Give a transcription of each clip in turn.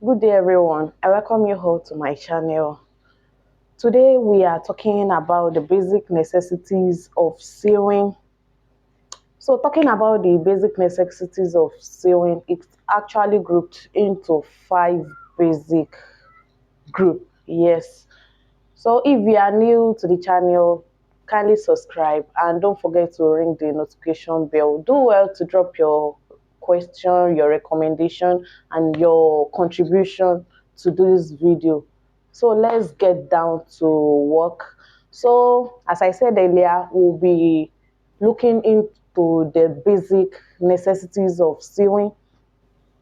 Good day everyone, I welcome you all to my channel. Today we are talking about the basic necessities of sewing. So talking about the basic necessities of sewing, it's actually grouped into 5 basic group. Yes. So if you are new to the channel, kindly subscribe and don't forget to ring the notification bell. Do well to drop your question, your recommendation, and your contribution to this video. So let's get down to work. So as I said earlier, we'll be looking into the basic necessities of sewing,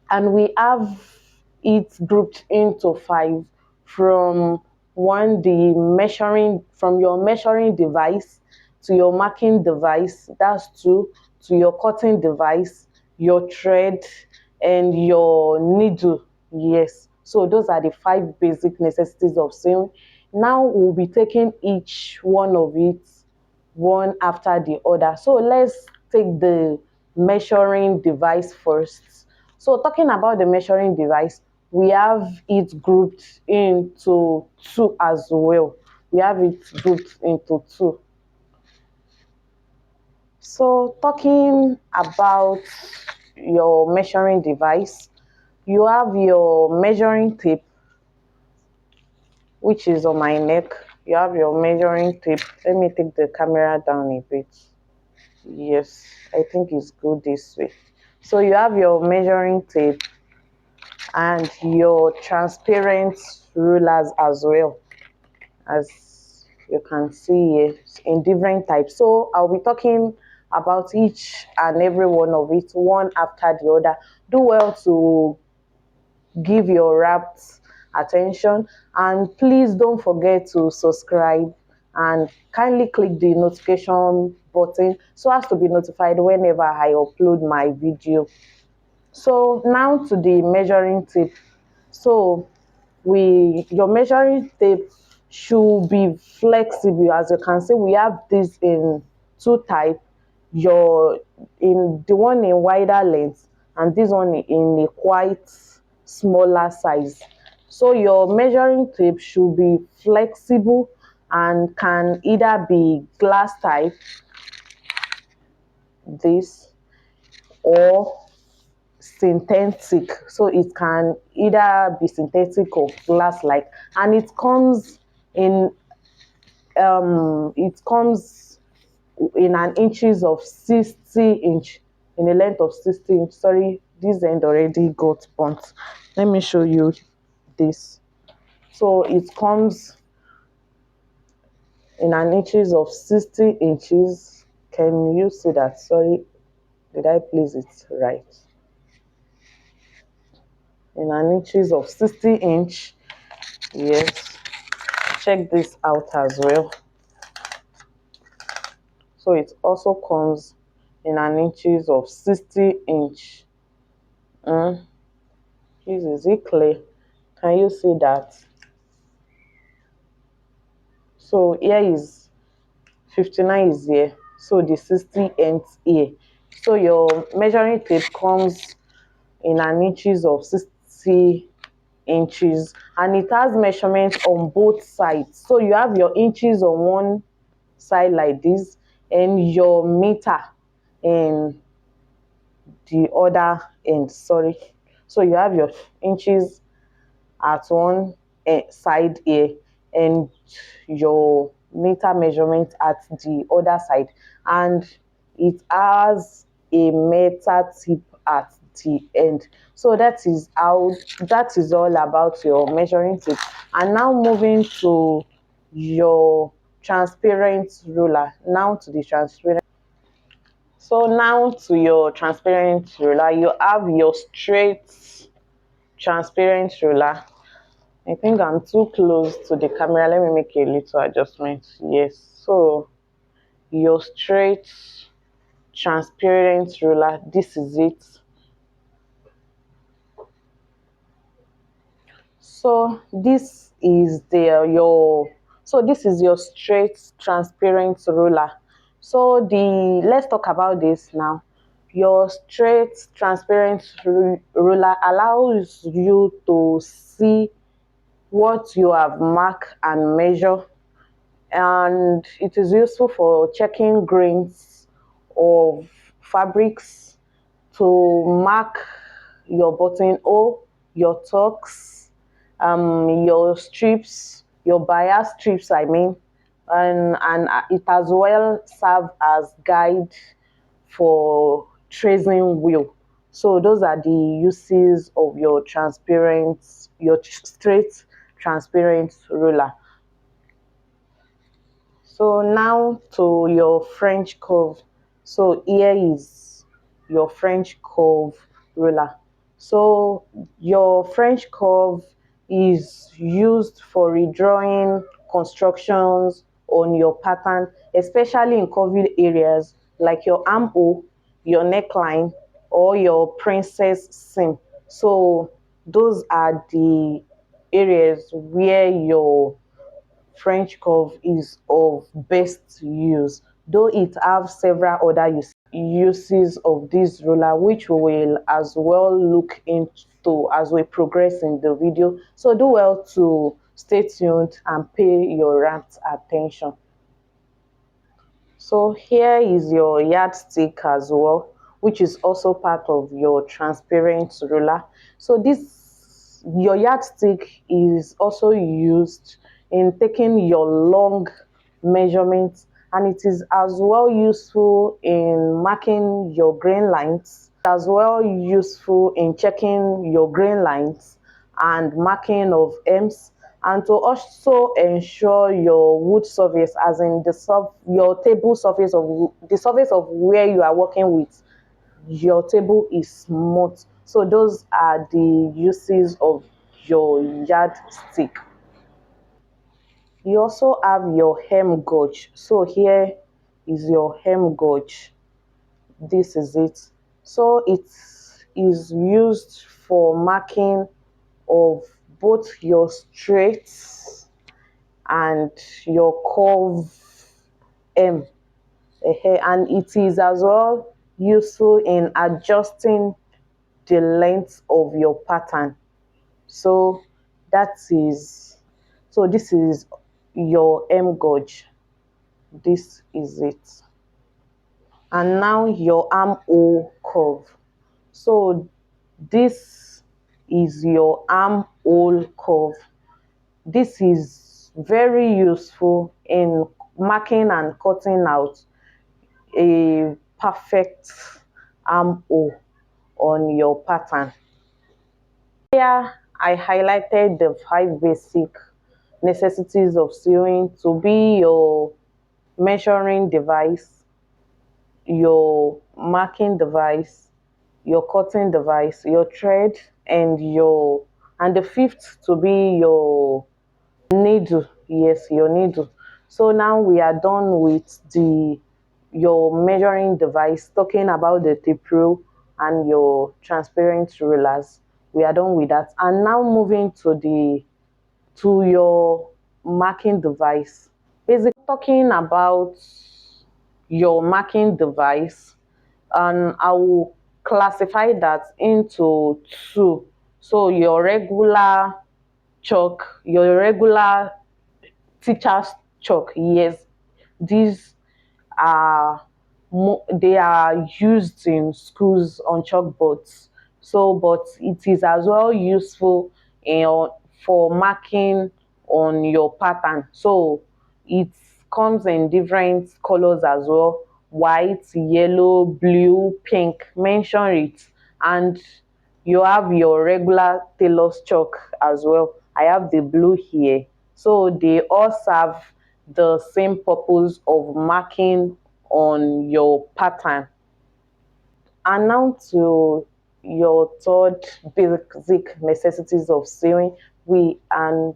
and we have it grouped into 5. From one, the measuring, from your measuring device to your marking device, that's 2, to your cutting device, your thread, and your needle. Yes, so those are the 5 basic necessities of sewing. Now we'll be taking each one of it one after the other. So let's take the measuring device first. So talking about the measuring device, we have it grouped into 2 as well. We have it grouped into 2. So talking about your measuring device, you have your measuring tape, which is on my neck. You have your measuring tape. Let me take the camera down a bit. Yes, I think it's good this way. So you have your measuring tape and your transparent rulers as well, as you can see here, in different types. So I'll be talking about each and every one of it one after the other. Do well to give your rapt attention, and please don't forget to subscribe and kindly click the notification button so as to be notified whenever I upload my video. So now to the measuring tape. So your measuring tape should be flexible. As you can see, we have this in 2 types. Your in the one in wider length and this one in a quite smaller size. So your measuring tape should be flexible and can either be glass type, this, or synthetic. So it can either be synthetic or glass like, and it comes in an inches of 60 inch, in a length of 60 inch. Sorry, this end already got burnt. Let me show you this. So it comes in an inches of 60 inches. Can you see that? Sorry, did I place it right? In an inches of 60 inch. Yes, check this out as well. So it also comes in an inches of 60 inch. Is it clear? Can you see that? So here is 59 is here. So the 60 ends here. So your measuring tape comes in an inches of 60 inches, and it has measurements on both sides. So you have your inches on one side like this and your meter in the other end. Sorry. So you have your inches at one side here and your meter measurement at the other side, and it has a meter tip at the end. So that is all about your measuring tape. And now moving to your transparent ruler. Now to the transparent. So now to your transparent ruler, you have your straight transparent ruler. I think I'm too close to the camera. Let me make a little adjustment. Yes. So your straight transparent ruler, this is it. So this is your straight transparent ruler. So let's talk about this now. Your straight, transparent ruler allows you to see what you have marked and measure, and it is useful for checking grains of fabrics, to mark your buttonhole, your tucks, your strips, your bias strips, I mean, and it as well serve as guide for tracing wheel. So those are the uses of your straight transparent ruler. So now to your French curve. So here is your French curve ruler. So your French curve is used for redrawing constructions on your pattern, especially in curvy areas like your armhole, your neckline, or your princess seam. So those are the areas where your French curve is of best use, though it have several other uses of this ruler, which we will as well look into as we progress in the video. So do well to stay tuned and pay your rapt attention. So here is your yardstick as well, which is also part of your transparent ruler. So this your yardstick is also used in taking your long measurements, and it is as well useful in marking your grain lines, as well useful in checking your grain lines and marking of M's, and to also ensure your wood surface, as in your table surface of the surface of where you are working with your table is smooth. So those are the uses of your yardstick. You also have your hem gauge. So here is your hem gauge. This is it. So it is used for marking of both your straight and your curve M. And it is as well useful in adjusting the length of your pattern. So this is your M gauge. This is it. And now your armhole curve. So this is your armhole curve. This is very useful in marking and cutting out a perfect armhole on your pattern. Here I highlighted the 5 basic necessities of sewing to be your measuring device, your marking device, your cutting device, your thread, and the fifth to be your needle. Yes, your needle. So now we are done with your measuring device, talking about the tape rule and your transparent rulers. We are done with that, and now moving to your marking device. Basically talking about your marking device, and I will classify that into two. So your regular chalk, your regular teacher's chalk. Yes, these are they are used in schools on chalkboards. So, but it is as well useful in, for marking on your pattern. So it comes in different colors as well: white, yellow, blue, pink. Mention it. And you have your regular tailor's chalk as well. I have the blue here. So they all serve the same purpose of marking on your pattern. And now to your third basic necessities of sewing, and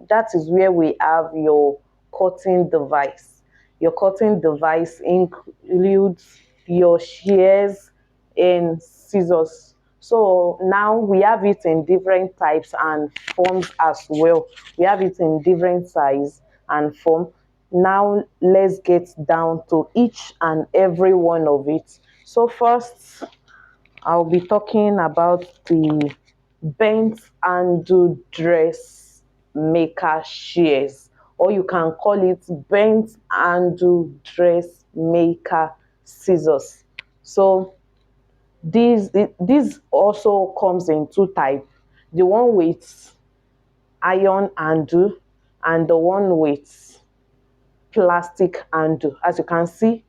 that is where we have your cutting device. Your cutting device includes your shears and scissors. So now we have it in different types and forms as well. We have it in different size and form. Now let's get down to each and every one of it. So first, I'll be talking about the bent handle dressmaker shears, or you can call it bent handle dressmaker scissors. So this also comes in two types: the one with iron handle and the one with plastic handle. As you can see,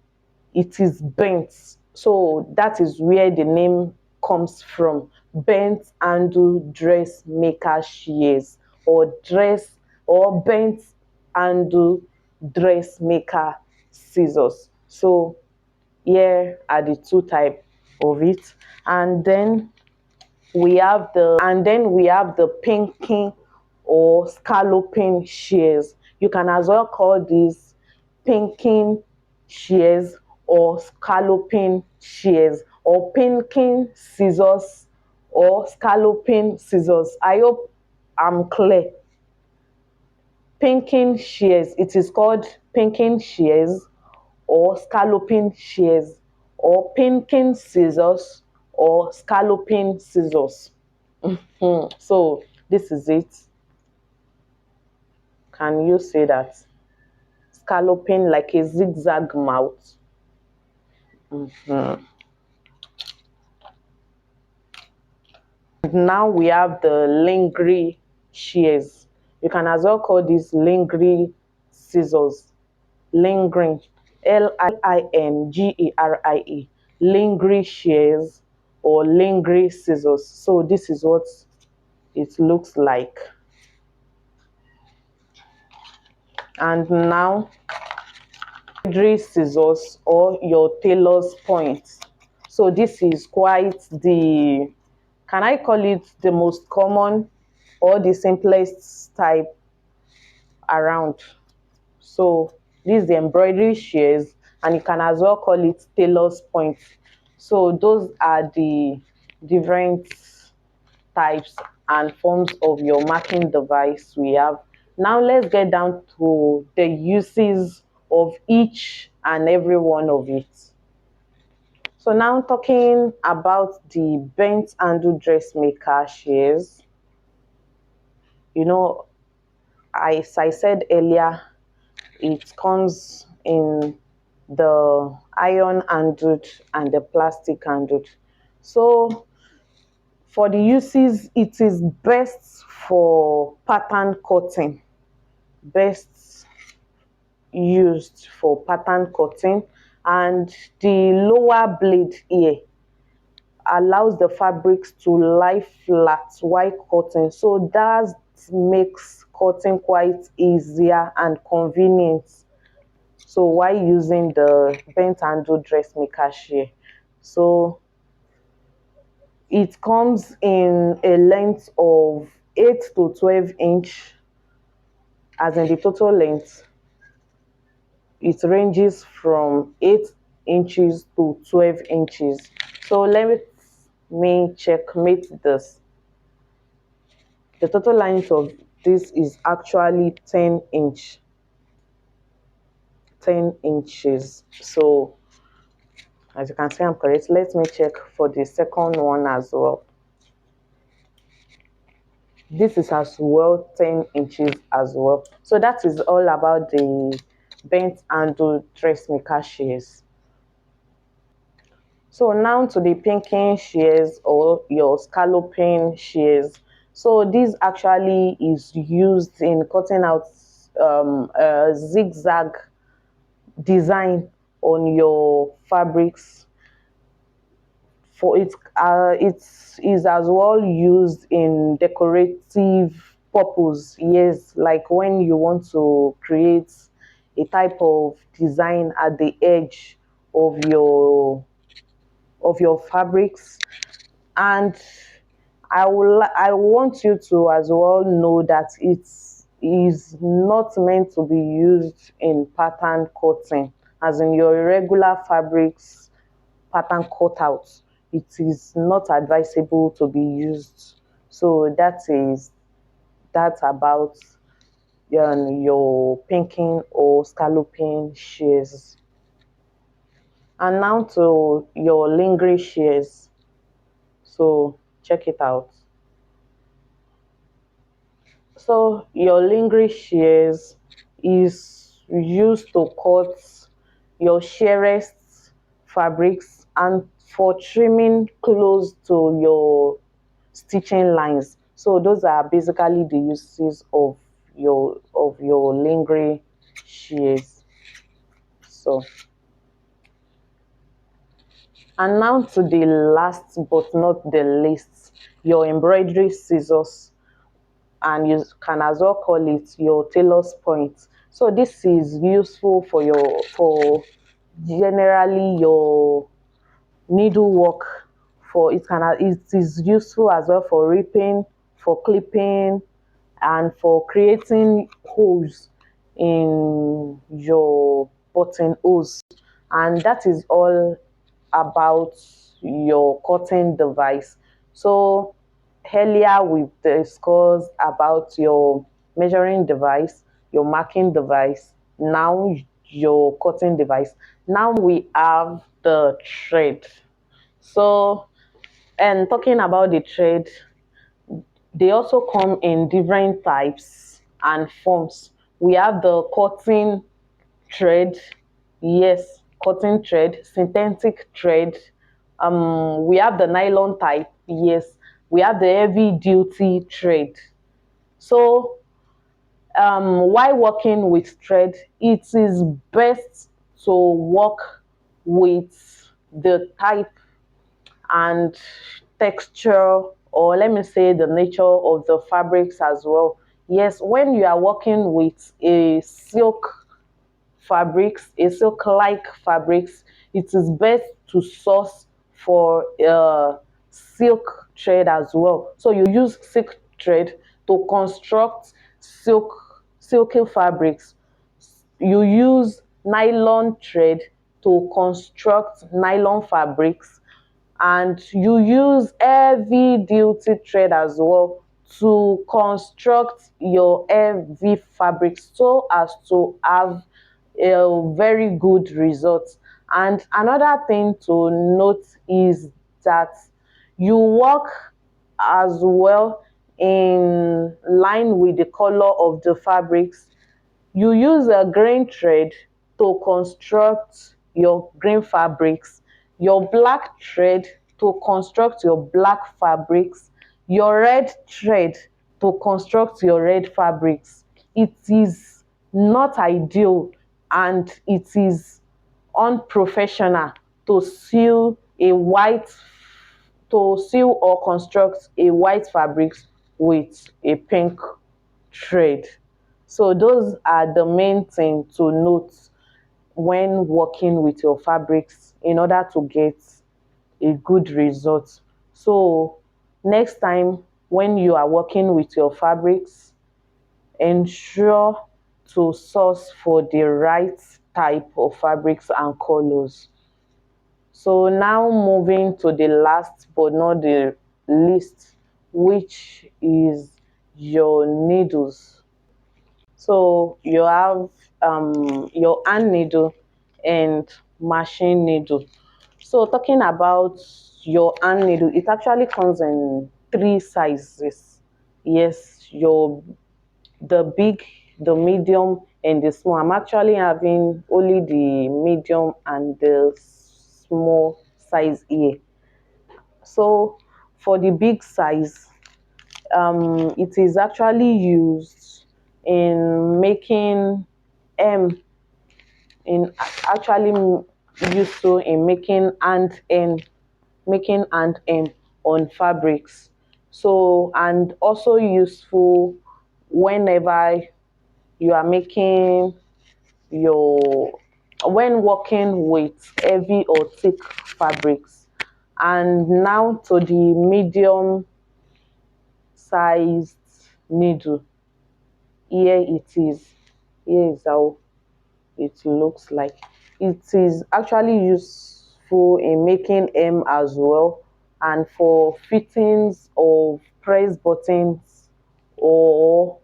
it is bent, so that is where the name comes from: bent handle dressmaker shears, or bent handle dressmaker scissors. So here are the two types of it. And then we have the pinking or scalloping shears. You can as well call these pinking shears or scalloping shears, or pinking scissors or scalloping scissors. I hope I'm clear. Pinking shears, it is called pinking shears or scalloping shears, or pinking scissors or scalloping scissors. So this is it. Can you say that? Scalloping, like a zigzag mouth. Mhm. Now we have the lingering shears. You can as well call this lingering scissors. Lingering, Lingerie, lingering shears or lingering scissors. So this is what it looks like. And now, embroidery scissors or your tailor's point. So this is quite the, can I call it the most common or the simplest type around? So this is the embroidery shears, and you can as well call it tailor's point. So those are the different types and forms of your marking device we have. Now let's get down to the uses of each and every one of it. So now talking about the bent handle dressmaker shears, you know, as I said earlier, it comes in the iron handled and the plastic handled. So for the uses, it is best for pattern cutting, best used for pattern cutting, and the lower blade here allows the fabrics to lie flat while cutting, so that makes cutting quite easier and convenient. So while using the bent handle dressmaker shear, so it comes in a length of 8 to 12 inch, as in the total length it ranges from 8 inches to 12 inches. So let me checkmate this. The total length of this is actually 10 inches. So as you can see, I'm correct. Let me check for the second one as well. This is as well 10 inches as well. So that is all about the bent handle dressmaker shears. So now to the pinking shears or your scalloping shears. So this actually is used in cutting out a zigzag design on your fabrics. For it is as well used in decorative purpose. Yes, like when you want to create a type of design at the edge of your fabrics. And I want you to as well know that it is not meant to be used in pattern cutting, as in your regular fabrics pattern cutouts. It is not advisable to be used. So that's about your pinking or scalloping shears. And now to your lingering shears. So check it out. So your lingering shears is used to cut your shearest fabrics and for trimming close to your stitching lines. So those are basically the uses of your lingering shears. So, and now to the last but not the least, your embroidery scissors, and you can as well call it your tailor's point. So this is useful for generally your needlework. For it is useful as well for ripping, for clipping, and for creating holes in your buttonholes. And that is all about your cutting device. So earlier we discussed about your measuring device, your marking device, now your cutting device. Now we have the thread. So, and talking about the thread, they also come in different types and forms. We have the cotton thread, yes, cotton thread, synthetic thread. We have the nylon type, yes. We have the heavy duty thread. So, while working with thread, it is best to work with the type and texture, or let me say the nature of the fabrics as well. Yes, when you are working with a silk fabrics, a silk like fabrics, it is best to source for silk thread as well. So you use silk thread to construct silky fabrics. You use nylon thread to construct nylon fabrics, and you use heavy duty thread as well to construct your heavy fabric so as to have a very good result. And another thing to note is that you work as well in line with the color of the fabrics. You use a grain thread to construct your green fabrics, your black thread to construct your black fabrics, your red thread to construct your red fabrics. It is not ideal and it is unprofessional to sew a white to sew or construct a white fabric with a pink thread. So those are the main things to note when working with your fabrics in order to get a good result. So next time when you are working with your fabrics, ensure to source for the right type of fabrics and colors. So now moving to the last but not the least, which is your needles. So you have your hand needle and machine needle. So talking about your hand needle, it actually comes in three sizes. Yes, your the big, the medium, and the small. I'm actually having only the medium and the small size here. So for the big size, it is actually used in making M in actually used to in making and end on fabrics. So and also useful whenever you are making your when working with heavy or thick fabrics. And now to the medium sized needle. Here it is. Here is how it looks like. It is actually useful in making M as well, and for fittings of press buttons or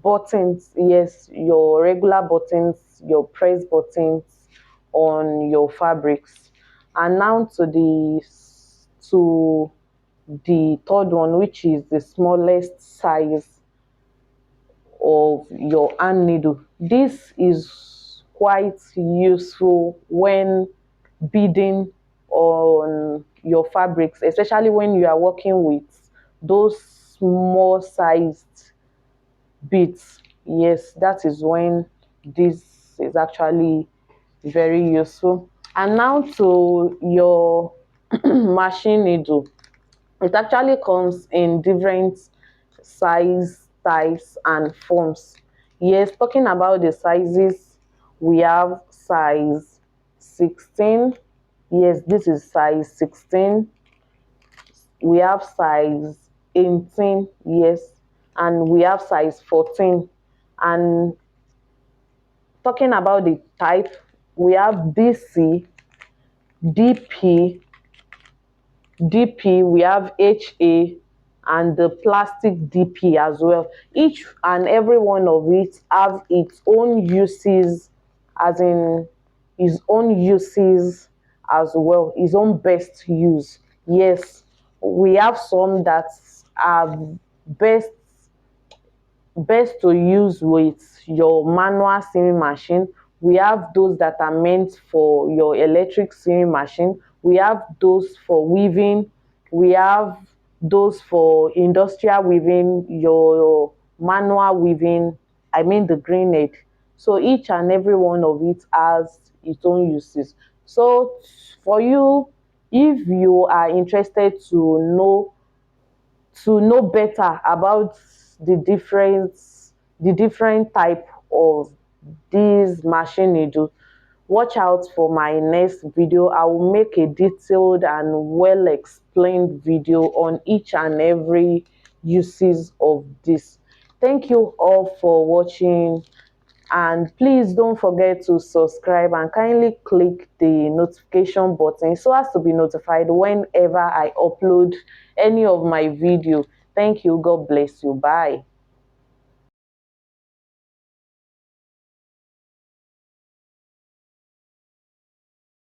buttons. Yes, your regular buttons, your press buttons, on your fabrics. And now to the third one, which is the smallest size of your hand needle. This is quite useful when beading on your fabrics, especially when you are working with those small sized beads. Yes, that is when this is actually very useful. And now to your machine needle. It actually comes in different size, types, and forms. Yes, talking about the sizes, we have size 16. Yes, this is size 16. We have size 18. Yes, and we have size 14. And talking about the type, we have DC, DP, DP, we have HA, and the plastic DP as well. Each and every one of it have its own uses, as in his own uses as well, his own best use. Yes, we have some that are best best to use with your manual sewing machine. We have those that are meant for your electric sewing machine. We have those for weaving. We have those for industrial weaving, your manual weaving, I mean the grenade. So each and every one of it has its own uses. So for you, if you are interested to know better about the different type of this machine needle, watch out for my next video. I will make a detailed and well explained video on each and every uses of this. Thank you all for watching, and please don't forget to subscribe and kindly click the notification button so as to be notified whenever I upload any of my video. Thank you. God bless you. Bye.